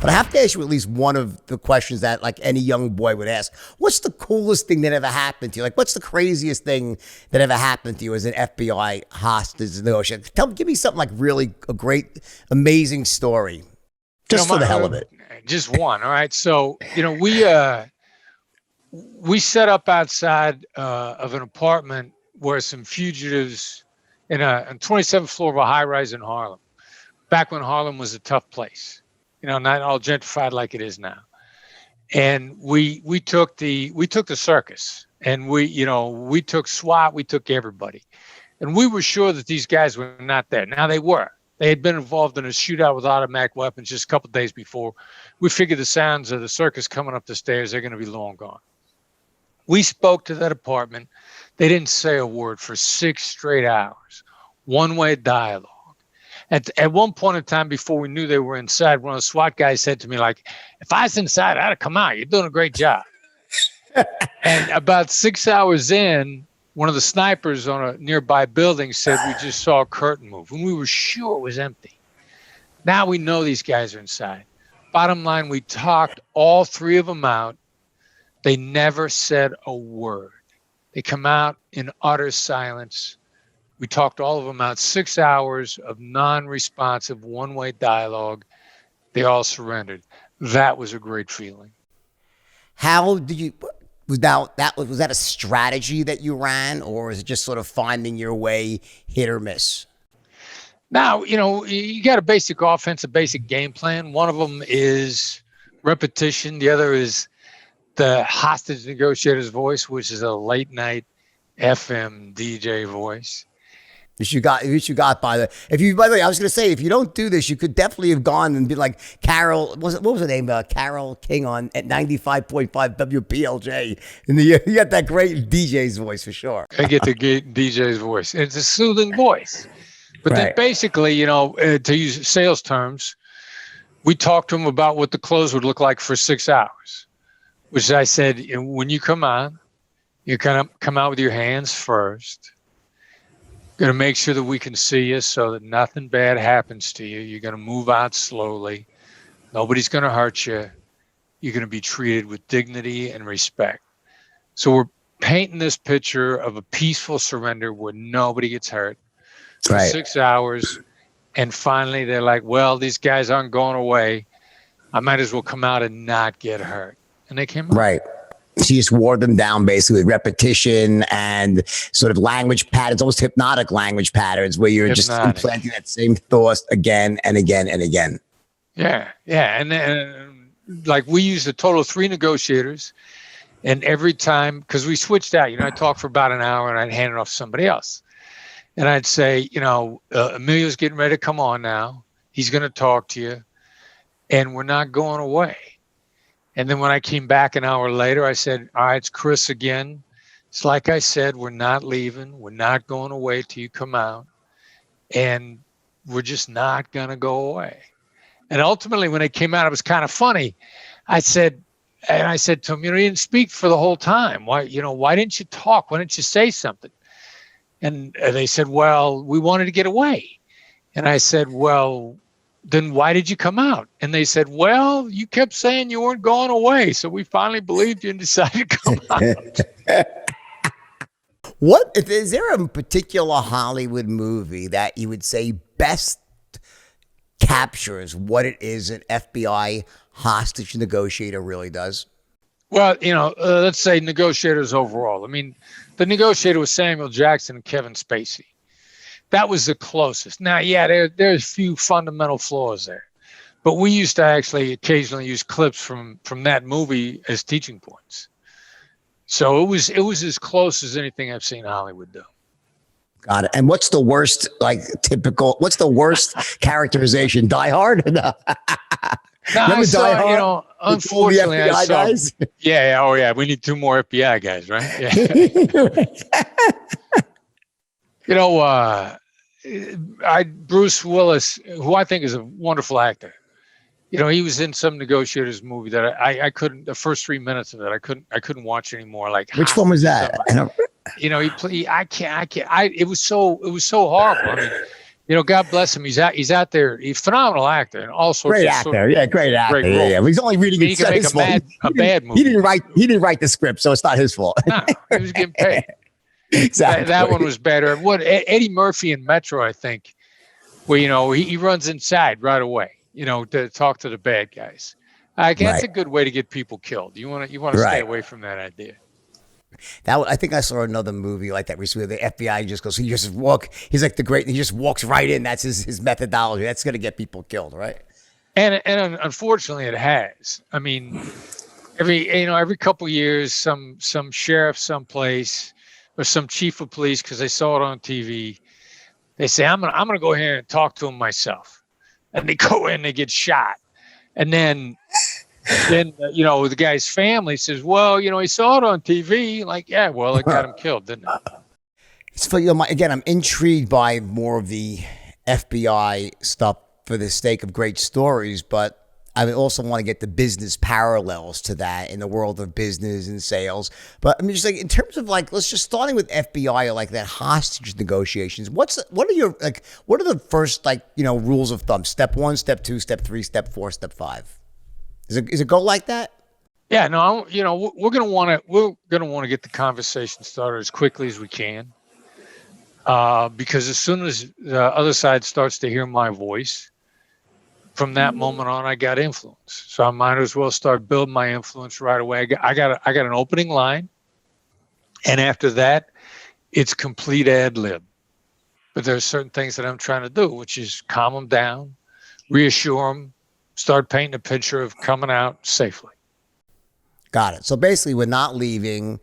But I have to ask you at least one of the questions that like any young boy would ask. What's the coolest thing that ever happened to you? Like, what's the craziest thing that ever happened to you as an FBI hostage negotiator? Give me something like really a great, amazing story, just for the hell of it. Just one. All right. So, we set up outside of an apartment where some fugitives in a 27th floor of a high rise in Harlem, back when Harlem was a tough place, not all gentrified like it is now. And we took the circus, and we took SWAT, we took everybody. And we were sure that these guys were not there. Now they were. They had been involved in a shootout with automatic weapons just a couple of days before. We figured the sounds of the circus coming up the stairs, they're going to be long gone. We spoke to that apartment. They didn't say a word for 6 straight hours. One-way dialogue. At one point in time, before we knew they were inside, one of the SWAT guys said to me, like, if I was inside, I'd have come out. You're doing a great job. And about 6 hours in, one of the snipers on a nearby building said, we just saw a curtain move. And we were sure it was empty. Now we know these guys are inside. Bottom line, we talked all 3 of them out. They never said a word. They come out in utter silence. We talked all of them out. 6 hours of non-responsive one-way dialogue. They all surrendered. That was a great feeling. How did you? Was that a strategy that you ran, or is it just sort of finding your way, hit or miss? Now, you got a basic offense, a basic game plan. One of them is repetition. The other is the hostage negotiator's voice, which is a late night FM DJ voice. By the way, I was going to say, if you don't do this, you could definitely have gone and be like Carol. What was her name? Carol King at 95.5 WPLJ. And you got that great DJ's voice for sure. I get the DJ's voice. It's a soothing voice. But then basically, to use sales terms, we talked to them about what the close would look like for 6 hours, which I said, when you come on, you kind of come out with your hands first. Going to make sure that we can see you so that nothing bad happens to you. You're going to move out slowly. Nobody's going to hurt you. You're going to be treated with dignity and respect. So we're painting this picture of a peaceful surrender where nobody gets hurt for 6 hours. And finally, they're like, well, these guys aren't going away. I might as well come out and not get hurt. And they came out. Right. She just wore them down basically with repetition and sort of language patterns, almost hypnotic language patterns where you're just implanting that same thought again and again and again. Yeah. Yeah. And then, like, we used a total of 3 negotiators. And every time, because we switched out, I talked for about an hour and I'd hand it off to somebody else. And I'd say, Emilio's getting ready to come on now. He's going to talk to you. And we're not going away. And then when I came back an hour later, I said, all right, it's Chris again. It's like I said, we're not leaving. We're not going away till you come out. And we're just not going to go away. And ultimately, when it came out, it was kind of funny. I said to him, you didn't speak for the whole time. Why didn't you talk? Why didn't you say something? And they said, well, we wanted to get away. And I said, well, then why did you come out? And they said, well, you kept saying you weren't going away. So we finally believed you and decided to come out. Is there a particular Hollywood movie that you would say best captures what it is an FBI hostage negotiator really does? Well, let's say negotiators overall. I mean, the negotiator was Samuel Jackson and Kevin Spacey. That was the closest. Now, yeah, there's a few fundamental flaws there. But we used to actually occasionally use clips from that movie as teaching points. So it was as close as anything I've seen Hollywood do. Got it. And what's the worst, what's the worst characterization? Die Hard? No. I saw, unfortunately, I saw. Guys? Yeah. Oh, yeah. We need 2 more FBI guys, right? Yeah. Bruce Willis, who I think is a wonderful actor. He was in some negotiators movie that I couldn't. The first 3 minutes of it, I couldn't watch anymore. Like, which one was that? He can't. It was so horrible. I mean, God bless him. He's out there. He's a phenomenal actor and all sorts Great of actor. Yeah, great actor. great Yeah, roles. yeah. He's only reading He can make his fault. a bad movie. He didn't write the script, so it's not his fault. No, he was getting paid. Exactly. That one was better. What Eddie Murphy in Metro, I think, where he runs inside right away, to talk to the bad guys. That's a good way to get people killed. You want to stay away from that idea. I think I saw another movie like that recently. The FBI just goes, he's like he just walks right in. That's his methodology. That's going to get people killed, right? And unfortunately, it has. I mean, every couple years, some sheriff someplace or some chief of police, because they saw it on TV, they say, I'm gonna go here and talk to him myself, and they go in, they get shot, and then the guy's family says, well, he saw it on TV. Like, yeah, well, it got him killed, didn't it? It's for again, I'm intrigued by more of the FBI stuff for the sake of great stories, but I also want to get the business parallels to that in the world of business and sales. But I mean, just like in terms of let's just starting with FBI or like that hostage negotiations. What are the first rules of thumb? Step 1, step 2, step 3, step 4, step 5. Is it go like that? Yeah, no, we're gonna want to get the conversation started as quickly as we can, because as soon as the other side starts to hear my voice, from that moment on, I got influence. So I might as well start building my influence right away. I got an opening line, and after that, it's complete ad lib. But there's certain things that I'm trying to do, which is calm them down, reassure them, start painting a picture of coming out safely. Got it. So basically, we're not leaving,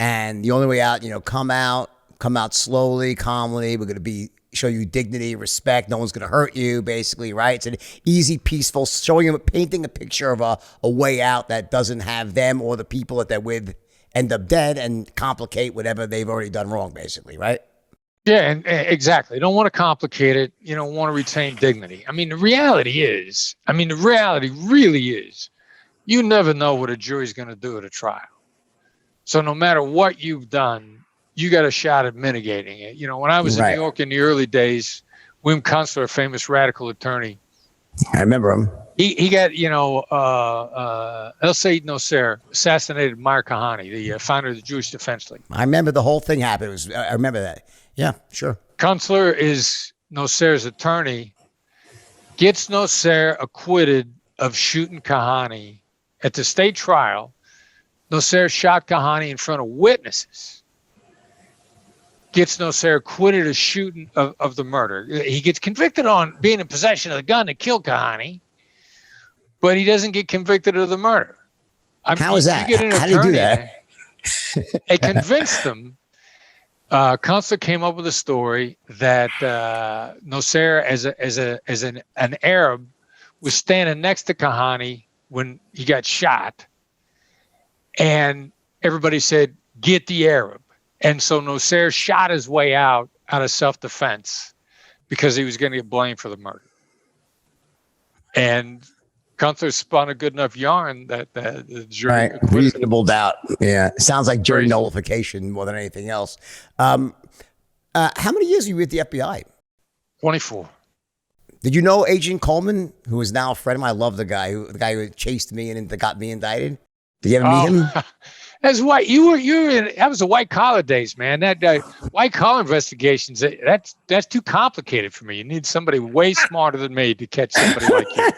and the only way out, come out slowly, calmly. We're going to show you dignity, respect. No one's going to hurt you, basically, right? It's an easy, peaceful, painting a picture of a way out that doesn't have them or the people that they're with end up dead and complicate whatever they've already done wrong, basically, right? Yeah, and exactly. Don't want to complicate it. Want to retain dignity. I mean, the reality really is, you never know what a jury's going to do at a trial. So no matter what you've done, you got a shot at mitigating it. When I was in New York in the early days, William Kunstler, a famous radical attorney, I remember him. He got, El Sayed Nosser assassinated Meir Kahane, the founder of the Jewish Defense League. I remember the whole thing happened. I remember that. Yeah, sure. Kunstler is Nosser's attorney, gets Nosser acquitted of shooting Kahane at the state trial. Nosser shot Kahane in front of witnesses. Gets Nosser acquitted of shooting of the murder. He gets convicted on being in possession of the gun that killed Kahane, but he doesn't get convicted of the murder. How is that? How do you do that? They convinced them. Kunstler came up with a story that Nosser, as an Arab, was standing next to Kahane when he got shot, and everybody said, "Get the Arab." And so Nosser shot his way out of self-defense because he was going to get blamed for the murder. And Kunstler spun a good enough yarn that the jury reasonable doubt. Yeah, sounds like jury nullification more than anything else. How many years were you with the FBI? 24. Did you know Agent Coleman, who is now a friend of mine? I love the guy who chased me and got me indicted. Did you ever meet him? As white, that was the white collar days, man. That white collar investigations, that's too complicated for me. You need somebody way smarter than me to catch somebody like you.